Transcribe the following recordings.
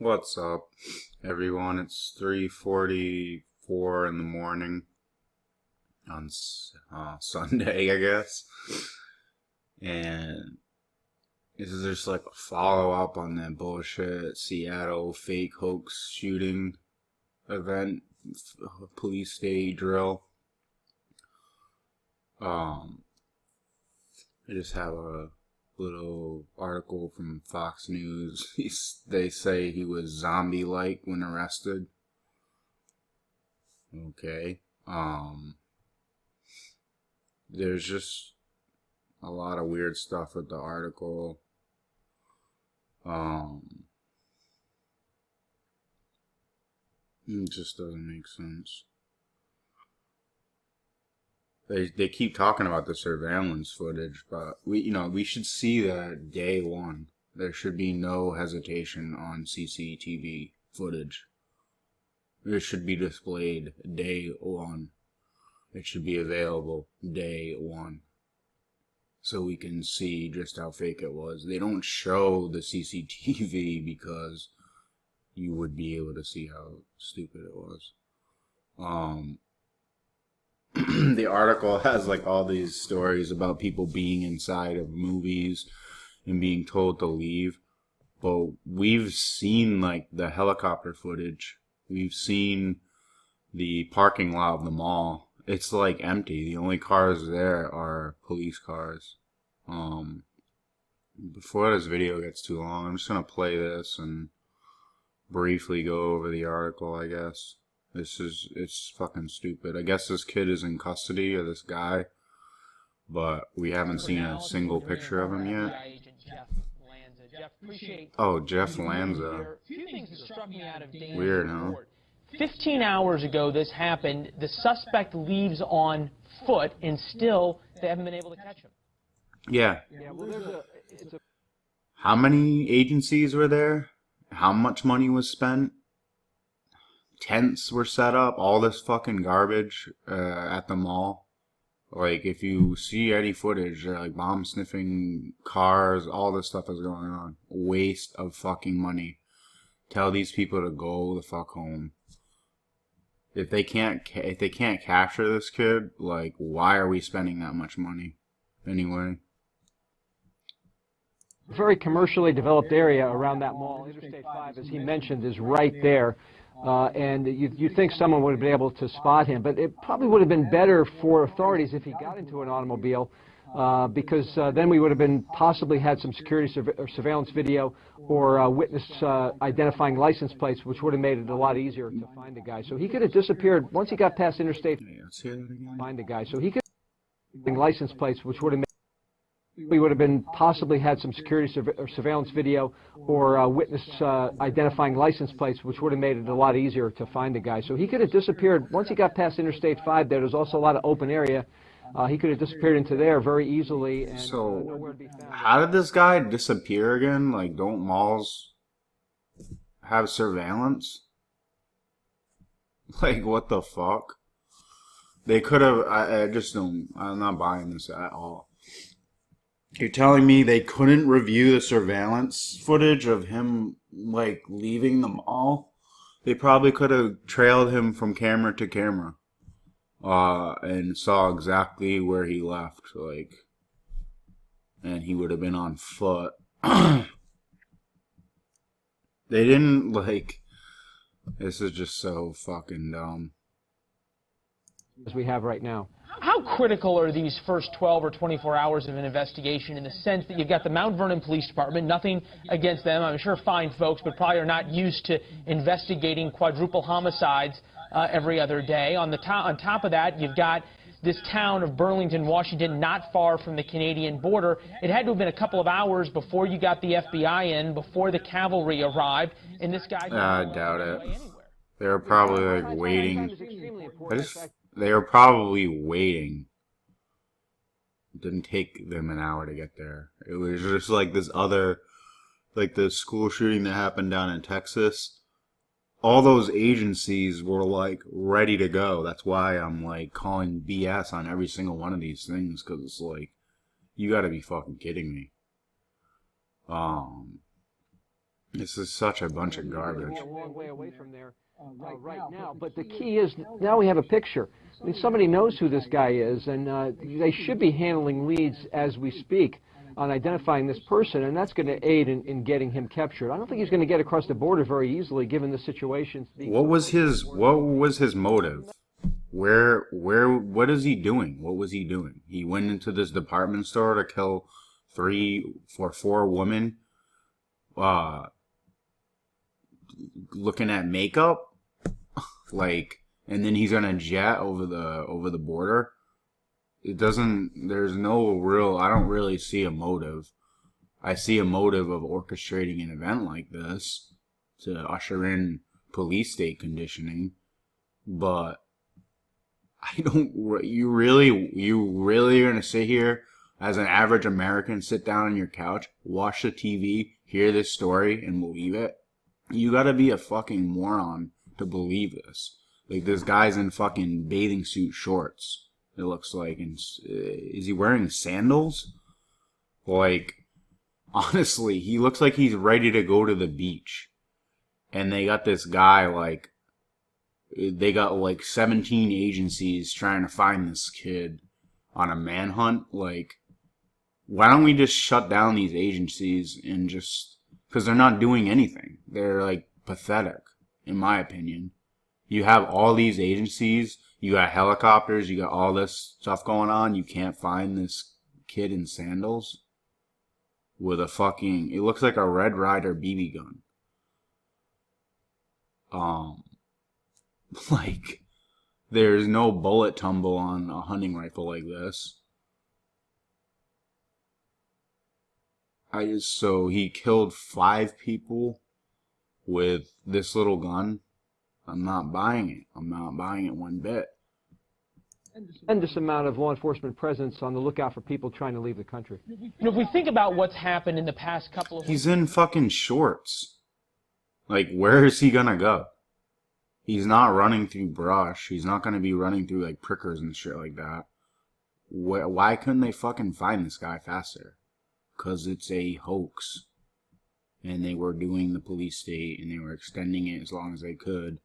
What's up, everyone? It's 3:44 in the morning on Sunday, I guess. And this is just like a follow-up on that bullshit Seattle fake hoax shooting event, police day drill. I just have a little article from Fox News. They say he was zombie-like when arrested. Okay. There's just a lot of weird stuff with the article. It just doesn't make sense. They keep talking about the surveillance footage, but we should see that day one. There should be no hesitation on CCTV footage. It should be displayed day one. It should be available day one, so we can see just how fake it was. They don't show the CCTV because you would be able to see how stupid it was. The article has like all these stories about people being inside of movies and being told to leave. But we've seen like the helicopter footage. We've seen the parking lot of the mall. It's like empty. The only cars there are police cars. Before this video gets too long, I'm just gonna play this and briefly go over the article, I guess. It's fucking stupid. I guess this kid is in custody, or this guy, but we haven't seen a single picture of him yet. Oh, Jeff Lanza. Weird, huh? 15 hours ago this happened. The suspect leaves on foot, and still they haven't been able to catch him. Yeah. How many agencies were there? How much money was spent? Tents were set up, all this fucking garbage at the mall. Like, if you see any footage, like bomb sniffing cars, all this stuff is going on. Waste of fucking money. Tell these people to go the fuck home. If they can't capture this kid, like, why are we spending that much money anyway? Very commercially developed area around that mall. Interstate 5, as he mentioned, is right there. And you'd think someone would have been able to spot him, but it probably would have been better for authorities if he got into an automobile, because then we would have been possibly had some security or surveillance video or witness identifying license plates, which would have made it a lot easier to find the guy. So he could have disappeared once he got past Interstate. Find the guy. So he could license plates, which would have made. We would have been possibly had some security or surveillance video or witness identifying license plates, which would have made it a lot easier to find the guy. So he could have disappeared once he got past Interstate 5 there. There's also a lot of open area. He could have disappeared into there very easily. And, so, nowhere to be found. How did this guy disappear again? Like, don't malls have surveillance? Like, what the fuck? They could have, I just don't, I'm not buying this at all. You're telling me they couldn't review the surveillance footage of him, like, leaving the mall? They probably could have trailed him from camera to camera, and saw exactly where he left, like, and he would have been on foot. They didn't, like, this is just so fucking dumb. As we have right now. How critical are these first 12 or 24 hours of an investigation in the sense that you've got the Mount Vernon Police Department, nothing against them, I'm sure fine folks, but probably are not used to investigating quadruple homicides every other day. On top of that, you've got this town of Burlington, Washington, not far from the Canadian border. It had to have been a couple of hours before you got the FBI in, before the cavalry arrived, and this guy... I doubt it. They were probably, like, waiting. They were probably waiting. It didn't take them an hour to get there. It was just like this other, like the school shooting that happened down in Texas. All those agencies were like ready to go. That's why I'm like calling BS on every single one of these things, because it's like, you gotta be fucking kidding me. This is such a bunch of garbage. We're a long way away from there right now. But the key is now we have a picture. I mean, somebody knows who this guy is, and they should be handling leads as we speak on identifying this person, and that's going to aid in getting him captured. I don't think he's going to get across the border very easily, given the situation. What was his motive? What is he doing? What was he doing? He went into this department store to kill 4 women, looking at makeup, like, and then he's gonna jet over the border. There's no real, I don't really see a motive. I see a motive of orchestrating an event like this to usher in police state conditioning, but you really are gonna sit here as an average American, sit down on your couch, watch the TV, hear this story, and believe it? You gotta be a fucking moron to believe this. Like, this guy's in fucking bathing suit shorts, it looks like. And is he wearing sandals? Like, honestly, he looks like he's ready to go to the beach. And they got this guy, like, they got like 17 agencies trying to find this kid on a manhunt. Like, why don't we just shut down these agencies and just, because they're not doing anything. They're like pathetic, in my opinion. You have all these agencies, you got helicopters, you got all this stuff going on. You can't find this kid in sandals with a fucking, it looks like a Red Ryder BB gun. Like, there's no bullet tumble on a hunting rifle like this. So he killed 5 people with this little gun. I'm not buying it. I'm not buying it one bit. Tremendous amount of law enforcement presence on the lookout for people trying to leave the country. You know, if we think about what's happened in the past couple of He's in fucking shorts. Like, where is he gonna go? He's not running through brush. He's not gonna be running through, like, prickers and shit like that. Why couldn't they fucking find this guy faster? Because it's a hoax. And they were doing the police state, and they were extending it as long as they could.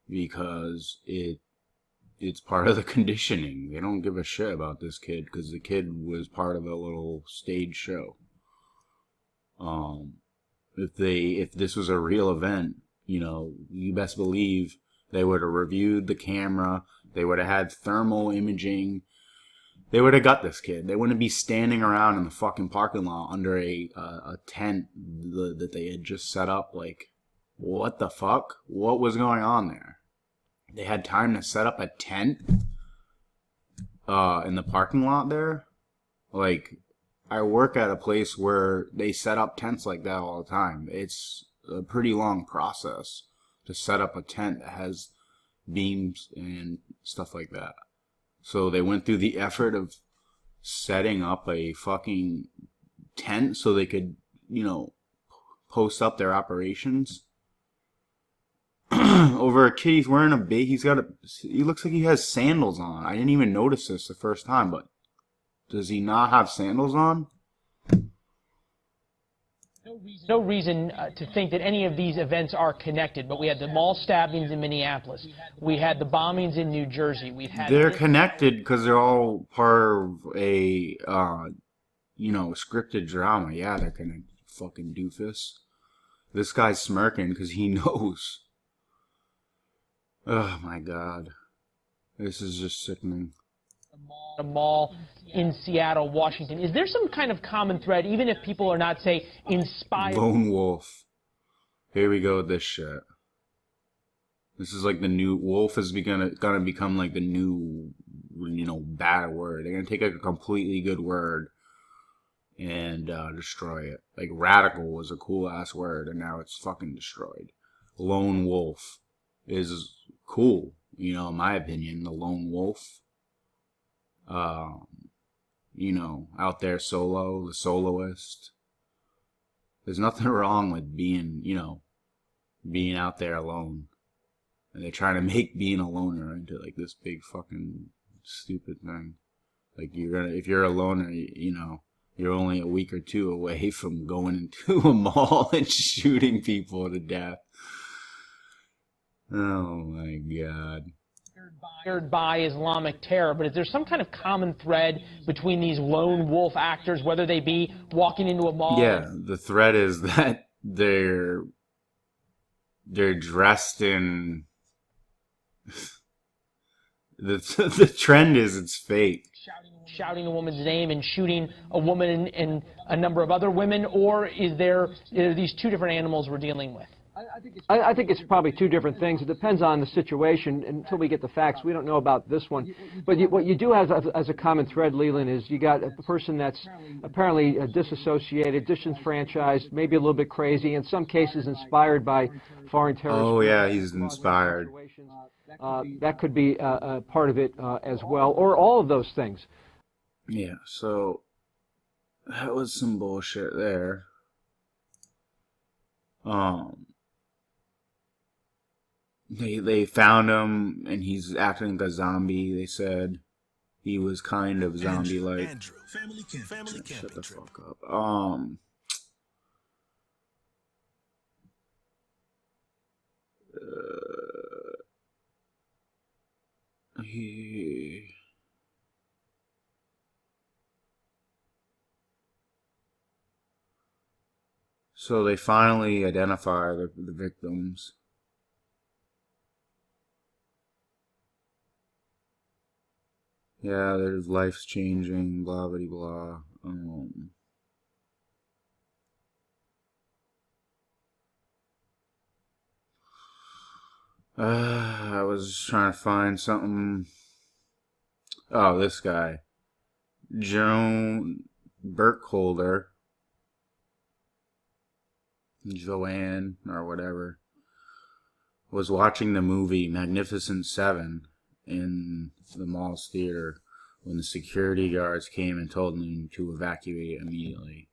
Because it's part of the conditioning. They don't give a shit about this kid, because the kid was part of a little stage show. If this was a real event, you know, you best believe they would have reviewed the camera. They would have had thermal imaging. They would have got this kid. They wouldn't be standing around in the fucking parking lot under a tent that they had just set up. Like, what the fuck? What was going on there? They had time to set up a tent in the parking lot there? Like, I work at a place where they set up tents like that all the time. It's a pretty long process to set up a tent that has beams and stuff like that. So they went through the effort of setting up a fucking tent so they could, you know, post up their operations. Over a kid, he's wearing he looks like he has sandals on. I didn't even notice this the first time, but does he not have sandals on? No reason to think that any of these events are connected, but we had the mall stabbings in Minneapolis. We had the bombings in New Jersey. They're connected because they're all part of a, scripted drama. Yeah, they're connected, fucking doofus. This guy's smirking because he knows. Oh my god. This is just sickening. A mall in Seattle, Washington. Is there some kind of common thread, even if people are not, say, inspired? Lone wolf. Here we go with this shit. This is like the new wolf is gonna become like the new, bad word. They're gonna take a completely good word and destroy it. Like radical was a cool ass word, and now it's fucking destroyed. Lone wolf is cool, in my opinion. The lone wolf. Out there solo, the soloist. There's nothing wrong with being out there alone. And they're trying to make being a loner into like this big fucking stupid thing. Like if you're a loner, you're only a week or two away from going into a mall and shooting people to death. Oh my God. Inspired by Islamic terror, but is there some kind of common thread between these lone wolf actors, whether they be walking into a mall? Yeah, the thread is that they're dressed in the trend is it's fake. Shouting a woman's name and shooting a woman and a number of other women, or are these two different animals we're dealing with? I think it's probably two different things. It depends on the situation. Until we get the facts, we don't know about this one. But what you do have as a common thread, Leland, is you got a person that's apparently disassociated, disenfranchised, maybe a little bit crazy, in some cases inspired by foreign terrorists. Oh yeah, he's inspired. That could be a part of it as well, or all of those things. Yeah, so that was some bullshit there. They found him and he's acting like a zombie. They said he was kind of zombie-like. Andrew, family Shut the trip. fuck up. So they finally identify the victims. Yeah, their life's changing, blah, blah, blah. I was trying to find something. Oh, this guy. Joan Burkholder. Joanne, or whatever, was watching the movie Magnificent Seven in the mall's theater when the security guards came and told them to evacuate immediately.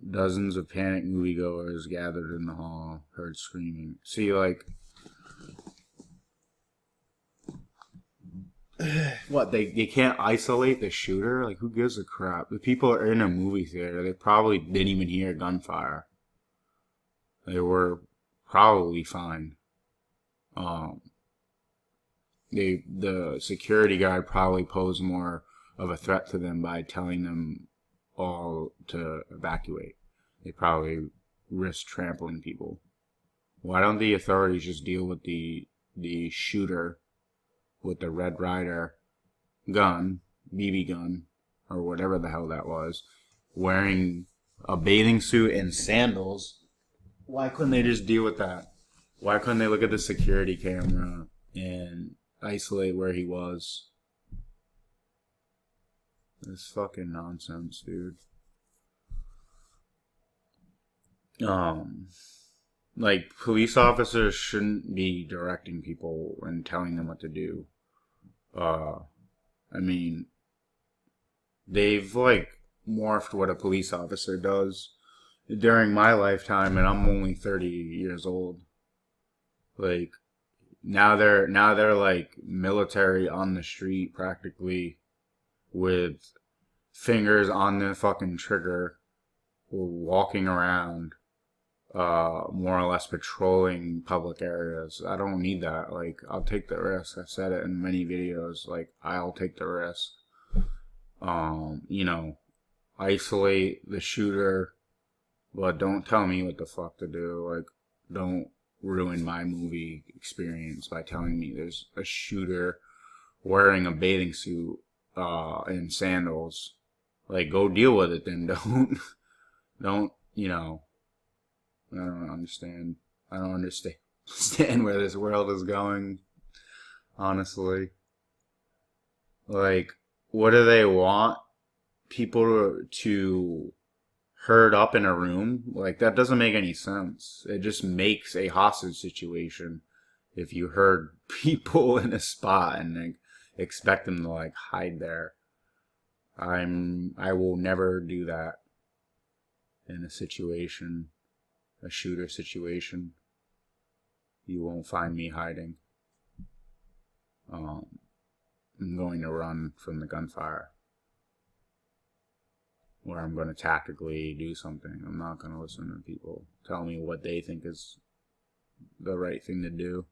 Dozens of panicked moviegoers gathered in the hall, heard screaming. See, like, what, they can't isolate the shooter? Like, who gives a crap? The people are in a movie theater. They probably didn't even hear gunfire. They were probably fine. The security guard probably posed more of a threat to them by telling them all to evacuate. They probably risked trampling people. Why don't the authorities just deal with the shooter with the Red Ryder gun, BB gun, or whatever the hell that was, wearing a bathing suit and sandals? Why couldn't they just deal with that? Why couldn't they look at the security camera and isolate where he was? This fucking nonsense, dude. Like, police officers shouldn't be directing people and telling them what to do. I mean, they've, like, morphed what a police officer does during my lifetime, and I'm only 30 years old. Like, now they're like military on the street practically, with fingers on the fucking trigger, walking around, more or less patrolling public areas. I don't need that. Like, I'll take the risk. I've said it in many videos. Like, I'll take the risk. You know, isolate the shooter, but don't tell me what the fuck to do. Like, don't ruin my movie experience by telling me there's a shooter wearing a bathing suit and sandals. Like, go deal with it then. Don't, you know. I don't understand. I don't understand where this world is going, honestly. Like, what do they want? People to herd up in a room? Like, that doesn't make any sense. It just makes a hostage situation if you herd people in a spot and like, expect them to like hide there. I will never do that in a situation. A shooter situation. You won't find me hiding. I'm going to run from the gunfire. Where I'm going to tactically do something. I'm not going to listen to people tell me what they think is the right thing to do.